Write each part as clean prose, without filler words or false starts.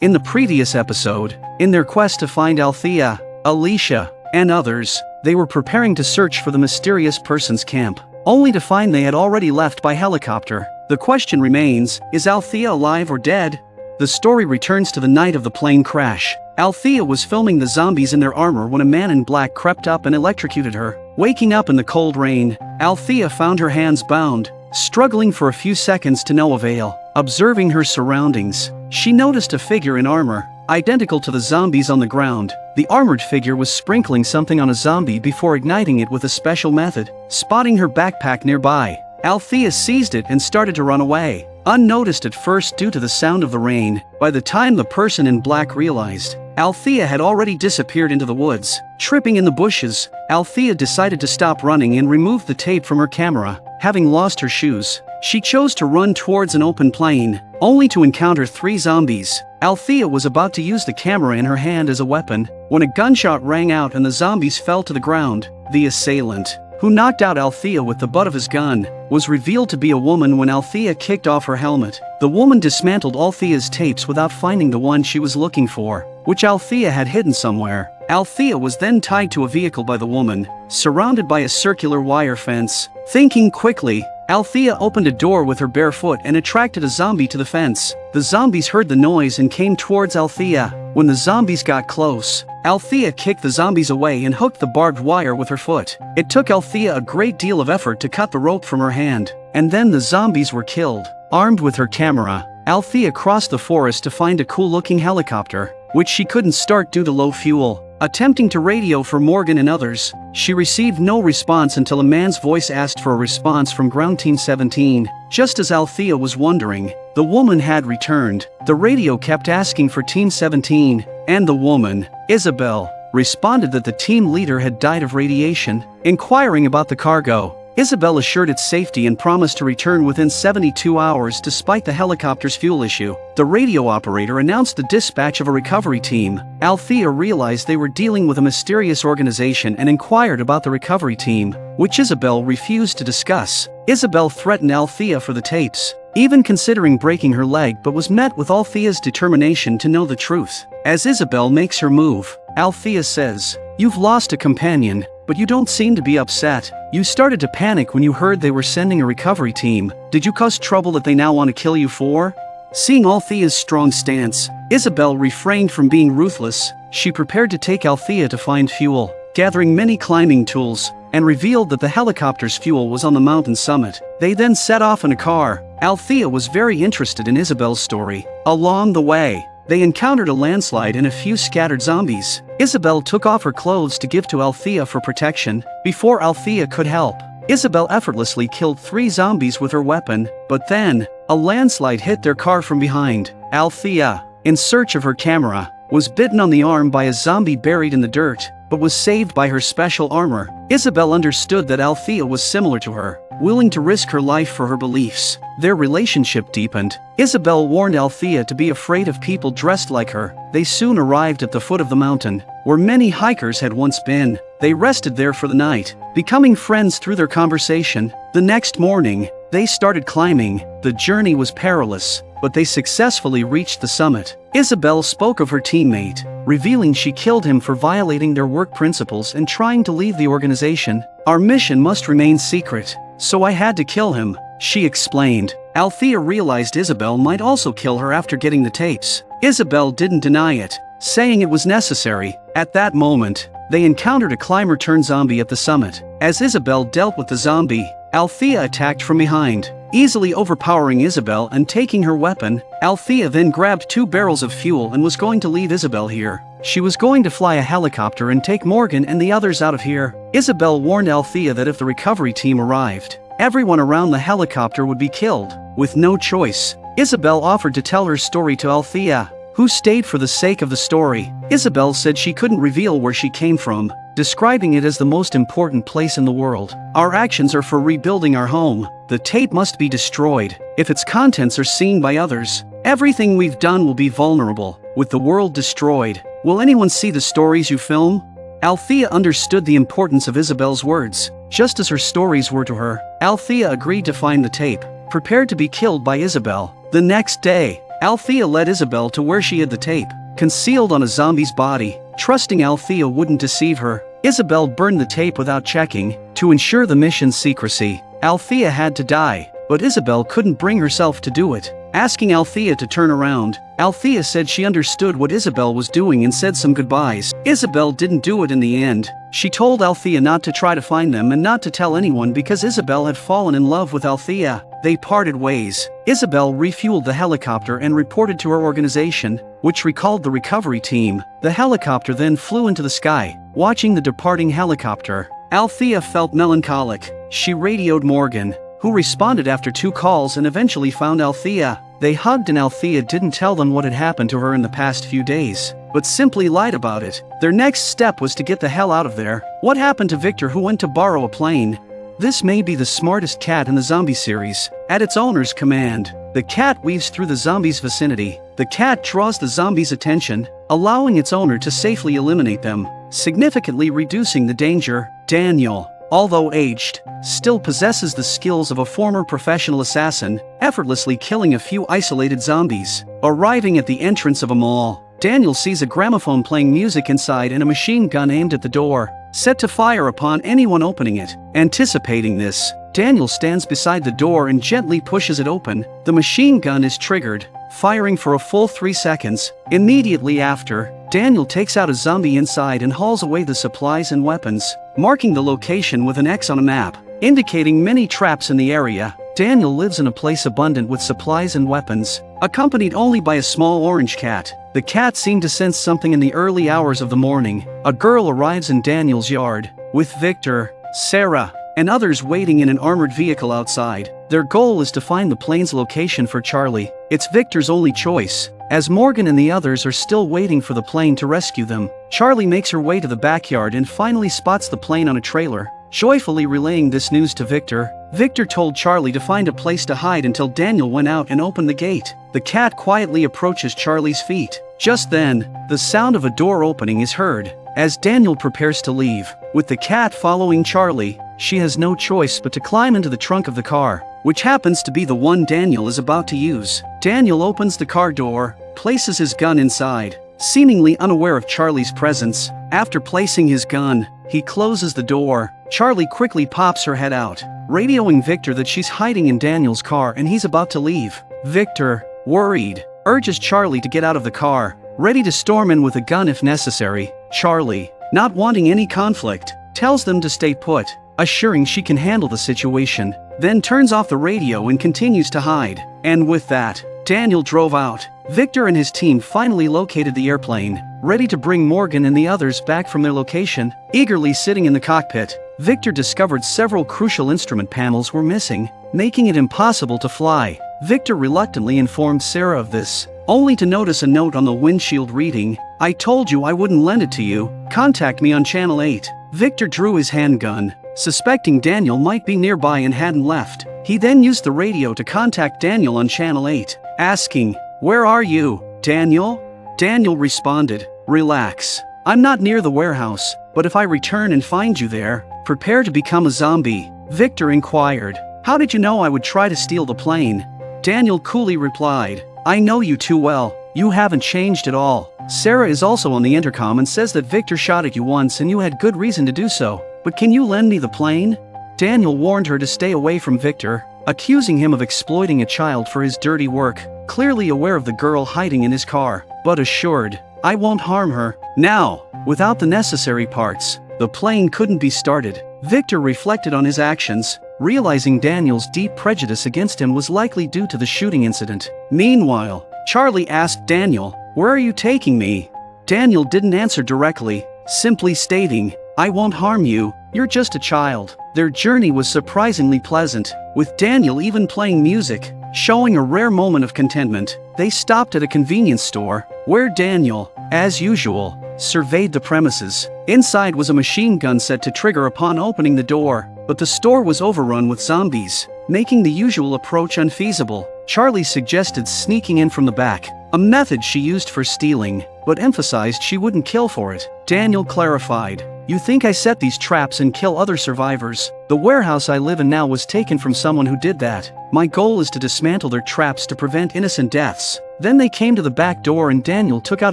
In the previous episode, in their quest to find Althea, Alicia, and others, they were preparing to search for the mysterious person's camp, only to find they had already left by helicopter. The question remains, is Althea alive or dead? The story returns to the night of the plane crash. Althea was filming the zombies in their armor when a man in black crept up and electrocuted her. Waking up in the cold rain, Althea found her hands bound, struggling for a few seconds to no avail. Observing her surroundings, she noticed a figure in armor, identical to the zombies on the ground. The armored figure was sprinkling something on a zombie before igniting it with a special method. Spotting her backpack nearby, Althea seized it and started to run away. Unnoticed at first due to the sound of the rain, by the time the person in black realized, Althea had already disappeared into the woods. Tripping in the bushes, Althea decided to stop running and remove the tape from her camera. Having lost her shoes, she chose to run towards an open plain, only to encounter 3 zombies. Althea was about to use the camera in her hand as a weapon, when a gunshot rang out and the zombies fell to the ground. The assailant, who knocked out Althea with the butt of his gun, was revealed to be a woman when Althea kicked off her helmet. The woman dismantled Althea's tapes without finding the one she was looking for, which Althea had hidden somewhere. Althea was then tied to a vehicle by the woman, surrounded by a circular wire fence. Thinking quickly, Althea opened a door with her bare foot and attracted a zombie to the fence. The zombies heard the noise and came towards Althea. When the zombies got close, Althea kicked the zombies away and hooked the barbed wire with her foot. It took Althea a great deal of effort to cut the rope from her hand, and then the zombies were killed. Armed with her camera, Althea crossed the forest to find a cool-looking helicopter, which she couldn't start due to low fuel. Attempting to radio for Morgan and others, she received no response until a man's voice asked for a response from Ground Team 17. Just as Althea was wondering, the woman had returned. The radio kept asking for Team 17, and the woman, Isabel, responded that the team leader had died of radiation. Inquiring about the cargo, Isabel assured its safety and promised to return within 72 hours despite the helicopter's fuel issue. The radio operator announced the dispatch of a recovery team. Althea realized they were dealing with a mysterious organization and inquired about the recovery team, which Isabel refused to discuss. Isabel threatened Althea for the tapes, even considering breaking her leg, but was met with Althea's determination to know the truth. As Isabel makes her move, Althea says, "You've lost a companion, but you don't seem to be upset. You started to panic when you heard they were sending a recovery team. Did you cause trouble that they now want to kill you for?" Seeing Althea's strong stance, Isabel refrained from being ruthless. She prepared to take Althea to find fuel, gathering many climbing tools, and revealed that the helicopter's fuel was on the mountain summit. They then set off in a car. Althea was very interested in Isabel's story. Along the way, they encountered a landslide and a few scattered zombies. Isabel took off her clothes to give to Althea for protection. Before Althea could help, Isabel effortlessly killed 3 zombies with her weapon, but then, a landslide hit their car from behind. Althea, in search of her camera, was bitten on the arm by a zombie buried in the dirt, but was saved by her special armor. Isabel understood that Althea was similar to her, willing to risk her life for her beliefs. Their relationship deepened. Isabel warned Althea to be afraid of people dressed like her. They soon arrived at the foot of the mountain, where many hikers had once been. They rested there for the night, becoming friends through their conversation. The next morning, they started climbing. The journey was perilous, but they successfully reached the summit. Isabel spoke of her teammate, revealing she killed him for violating their work principles and trying to leave the organization. "Our mission must remain secret, so I had to kill him," she explained. Althea realized Isabel might also kill her after getting the tapes. Isabel didn't deny it, saying it was necessary. At that moment, they encountered a climber-turned-zombie at the summit. As Isabel dealt with the zombie, Althea attacked from behind, easily overpowering Isabel and taking her weapon. Althea then grabbed 2 barrels of fuel and was going to leave Isabel here. She was going to fly a helicopter and take Morgan and the others out of here. Isabel warned Althea that if the recovery team arrived, everyone around the helicopter would be killed. With no choice, Isabel offered to tell her story to Althea, who stayed for the sake of the story. Isabel said she couldn't reveal where she came from, describing it as the most important place in the world. "Our actions are for rebuilding our home. The tape must be destroyed. If its contents are seen by others, everything we've done will be vulnerable. With the world destroyed, will anyone see the stories you film?" Althea understood the importance of Isabel's words, just as her stories were to her. Althea agreed to find the tape, prepared to be killed by Isabel. The next day, Althea led Isabel to where she hid the tape, concealed on a zombie's body. Trusting Althea wouldn't deceive her, Isabel burned the tape without checking. To ensure the mission's secrecy, Althea had to die, but Isabel couldn't bring herself to do it. Asking Althea to turn around, Althea said she understood what Isabel was doing and said some goodbyes. Isabel didn't do it in the end. She told Althea not to try to find them and not to tell anyone because Isabel had fallen in love with Althea. They parted ways. Isabel refueled the helicopter and reported to her organization, which recalled the recovery team. The helicopter then flew into the sky. Watching the departing helicopter, Althea felt melancholic. She radioed Morgan, who responded after 2 calls and eventually found Althea. They hugged and Althea didn't tell them what had happened to her in the past few days, but simply lied about it. Their next step was to get the hell out of there. What happened to Victor, who went to borrow a plane? This may be the smartest cat in the zombie series. At its owner's command, the cat weaves through the zombie's vicinity. The cat draws the zombie's attention, allowing its owner to safely eliminate them, significantly reducing the danger. Daniel, although aged, still possesses the skills of a former professional assassin, effortlessly killing a few isolated zombies. Arriving at the entrance of a mall, Daniel sees a gramophone playing music inside and a machine gun aimed at the door, set to fire upon anyone opening it. Anticipating this, Daniel stands beside the door and gently pushes it open. The machine gun is triggered, firing for a full 3 seconds. Immediately after, Daniel takes out a zombie inside and hauls away the supplies and weapons, marking the location with an X on a map, indicating many traps in the area. Daniel lives in a place abundant with supplies and weapons, accompanied only by a small orange cat. The cat seemed to sense something in the early hours of the morning. A girl arrives in Daniel's yard, with Victor, Sarah, and others waiting in an armored vehicle outside. Their goal is to find the plane's location for Charlie. It's Victor's only choice, as Morgan and the others are still waiting for the plane to rescue them. Charlie makes her way to the backyard and finally spots the plane on a trailer. Joyfully relaying this news to Victor, Victor told Charlie to find a place to hide until Daniel went out and opened the gate. The cat quietly approaches Charlie's feet. Just then, the sound of a door opening is heard, as Daniel prepares to leave. With the cat following Charlie, she has no choice but to climb into the trunk of the car, which happens to be the one Daniel is about to use. Daniel opens the car door, places his gun inside, seemingly unaware of Charlie's presence. After placing his gun, he closes the door. Charlie quickly pops her head out, radioing Victor that she's hiding in Daniel's car and he's about to leave. Victor, worried, urges Charlie to get out of the car, ready to storm in with a gun if necessary. Charlie, not wanting any conflict, tells them to stay put, assuring she can handle the situation, then turns off the radio and continues to hide. And with that, Daniel drove out. Victor and his team finally located the airplane, ready to bring Morgan and the others back from their location. Eagerly sitting in the cockpit, Victor discovered several crucial instrument panels were missing, making it impossible to fly. Victor reluctantly informed Sarah of this, only to notice a note on the windshield reading, "I told you I wouldn't lend it to you. Contact me on Channel 8. Victor drew his handgun, suspecting Daniel might be nearby and hadn't left. He then used the radio to contact Daniel on Channel 8, asking, "Where are you, Daniel?" Daniel responded, "Relax. I'm not near the warehouse, but if I return and find you there, prepare to become a zombie." Victor inquired, "How did you know I would try to steal the plane?" Daniel coolly replied, "I know you too well. You haven't changed at all." Sarah is also on the intercom and says that Victor shot at you once and you had good reason to do so, but can you lend me the plane? Daniel warned her to stay away from Victor, accusing him of exploiting a child for his dirty work, clearly aware of the girl hiding in his car, but assured, "I won't harm her." Now, without the necessary parts, the plane couldn't be started. Victor reflected on his actions, realizing Daniel's deep prejudice against him was likely due to the shooting incident. Meanwhile, Charlie asked Daniel, "Where are you taking me?" Daniel didn't answer directly, simply stating, "I won't harm you, you're just a child." Their journey was surprisingly pleasant, with Daniel even playing music, showing a rare moment of contentment. They stopped at a convenience store, where Daniel, as usual, surveyed the premises. Inside was a machine gun set to trigger upon opening the door, but the store was overrun with zombies, making the usual approach unfeasible. Charlie suggested sneaking in from the back, a method she used for stealing, but emphasized she wouldn't kill for it. Daniel clarified, You think I set these traps and kill other survivors? The warehouse I live in now was taken from someone who did that. My goal is to dismantle their traps to prevent innocent deaths. Then they came to the back door and Daniel took out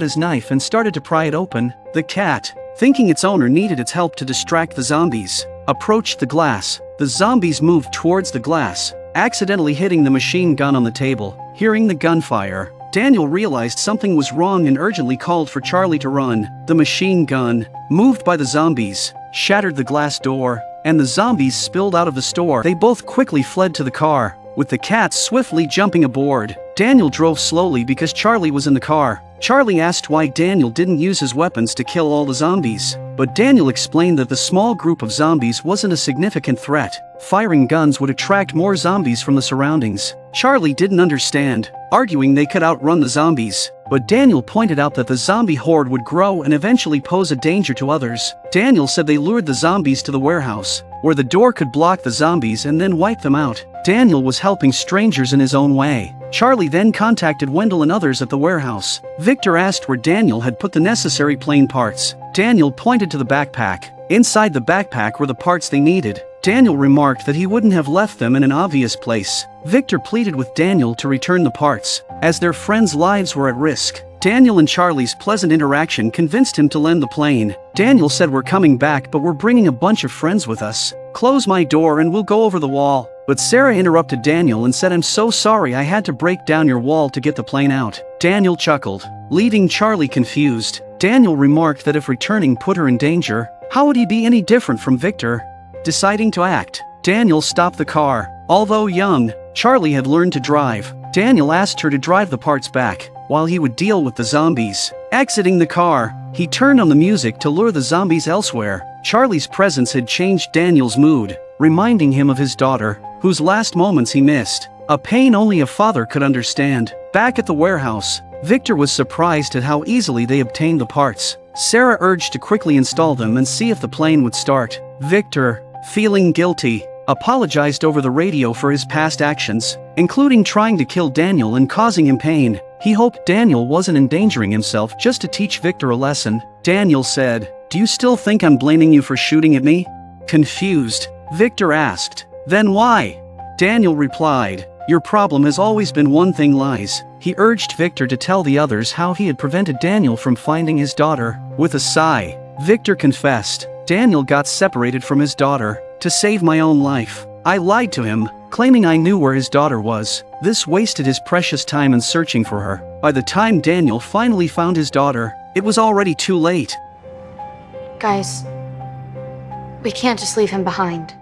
his knife and started to pry it open. The cat, thinking its owner needed its help to distract the zombies, approached the glass. The zombies moved towards the glass, accidentally hitting the machine gun on the table. Hearing the gunfire, Daniel realized something was wrong and urgently called for Charlie to run. The machine gun, moved by the zombies, shattered the glass door, and the zombies spilled out of the store. They both quickly fled to the car, with the cats swiftly jumping aboard. Daniel drove slowly because Charlie was in the car. Charlie asked why Daniel didn't use his weapons to kill all the zombies, but Daniel explained that the small group of zombies wasn't a significant threat. Firing guns would attract more zombies from the surroundings. Charlie didn't understand, arguing they could outrun the zombies, but Daniel pointed out that the zombie horde would grow and eventually pose a danger to others. Daniel said they lured the zombies to the warehouse, where the door could block the zombies and then wipe them out. Daniel was helping strangers in his own way. Charlie then contacted Wendell and others at the warehouse. Victor asked where Daniel had put the necessary plane parts. Daniel pointed to the backpack. Inside the backpack were the parts they needed. Daniel remarked that he wouldn't have left them in an obvious place. Victor pleaded with Daniel to return the parts, as their friends' lives were at risk. Daniel and Charlie's pleasant interaction convinced him to lend the plane. Daniel said, "We're coming back, but we're bringing a bunch of friends with us. Close my door and we'll go over the wall." But Sarah interrupted Daniel and said, "I'm so sorry, I had to break down your wall to get the plane out." Daniel chuckled, leaving Charlie confused. Daniel remarked that if returning put her in danger, how would he be any different from Victor? Deciding to act, Daniel stopped the car. Although young, Charlie had learned to drive. Daniel asked her to drive the parts back, while he would deal with the zombies. Exiting the car, he turned on the music to lure the zombies elsewhere. Charlie's presence had changed Daniel's mood, reminding him of his daughter, whose last moments he missed. A pain only a father could understand. Back at the warehouse, Victor was surprised at how easily they obtained the parts. Sarah urged to quickly install them and see if the plane would start. Victor, feeling guilty, apologized over the radio for his past actions, including trying to kill Daniel and causing him pain. He hoped Daniel wasn't endangering himself just to teach Victor a lesson. Daniel said, "Do you still think I'm blaming you for shooting at me?" Confused, Victor asked, "Then why?" Daniel replied, "Your problem has always been one thing, lies." He urged Victor to tell the others how he had prevented Daniel from finding his daughter. With a sigh, Victor confessed, "Daniel got separated from his daughter. To save my own life, I lied to him, claiming I knew where his daughter was. This wasted his precious time in searching for her. By the time Daniel finally found his daughter, it was already too late." Guys, we can't just leave him behind.